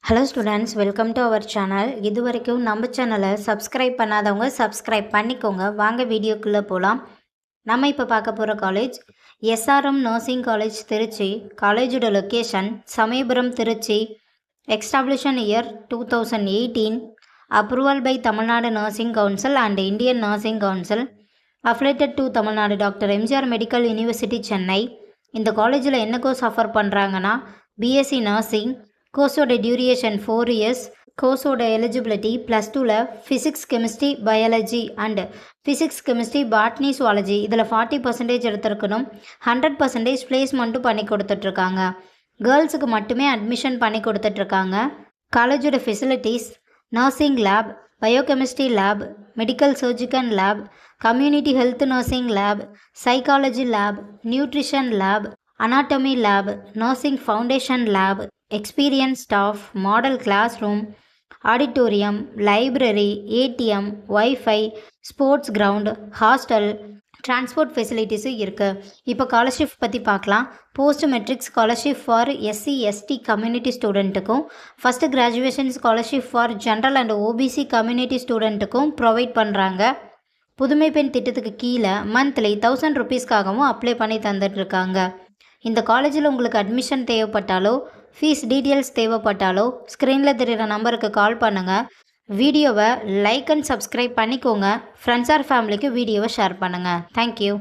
Hello students, welcome to our channel. இது வரைக்கும் நம்ம சேனலை சப்ஸ்கிரைப் பண்ணாதவங்க சப்ஸ்கிரைப் பண்ணிக்கோங்க. வாங்க வீடியோக்குள்ளே போகலாம். நம்ம இப்போ பார்க்க போகிற college SRM nursing college Trichy. காலேஜோட location Samayapuram Trichy. Establishment year 2018. Approval by Tamil Nadu nursing council and Indian nursing council. Affiliated to Tamil Nadu doctor MGR medical university Chennai. இந்த காலேஜில் என்ன கோர்ஸ் ஆஃபர் பண்ணுறாங்கன்னா பிஎஸ்சி நர்சிங். கோர்ஸோட டியூரேஷன் 4 இயர்ஸ். கோர்ஸோட எலிஜிபிலிட்டி +2ல் physics chemistry biology and physics chemistry botany zoology இதில் 40% எடுத்திருக்கணும். 100% பிளேஸ்மெண்ட்டும் பண்ணி கொடுத்துட்ருக்காங்க. கேர்ள்ஸுக்கு மட்டுமே அட்மிஷன் பண்ணி கொடுத்துட்ருக்காங்க. காலேஜோட facilities nursing lab, biochemistry lab, medical surgical lab, community health nursing lab, psychology lab, nutrition lab, anatomy lab, nursing foundation lab, experience staff, model class room, auditorium, library, ATM, WiFi, sports ground, hostel, transport ஃபெசிலிட்டிஸும் இருக்குது. இப்போ scholarship பற்றி பார்க்கலாம். Post matric scholarship for SC ST community ஸ்டூடெண்ட்டுக்கும், first graduation scholarship for general and OBC community ஸ்டூடெண்ட்டுக்கும் provide பண்ணுறாங்க. புதுமை பெண் திட்டத்துக்கு கீழே மந்த்லி 1000 ருபீஸ்க்காகவும் அப்ளை பண்ணி தந்துட்டுருக்காங்க. இந்த காலேஜில் உங்களுக்கு அட்மிஷன் தேவைப்பட்டாலோ ஃபீஸ் டீட்டெயில்ஸ் தேவைப்பட்டாலோ ஸ்க்ரீனில் தெரிகிற நம்பருக்கு கால் பண்ணுங்கள். வீடியோவை லைக் அண்ட் சப்ஸ்கிரைப் பண்ணிக்கோங்க. ஃப்ரெண்ட்ஸ் ஆர் ஃபேமிலிக்கு வீடியோவை ஷேர் பண்ணுங்கள். தேங்க்யூ.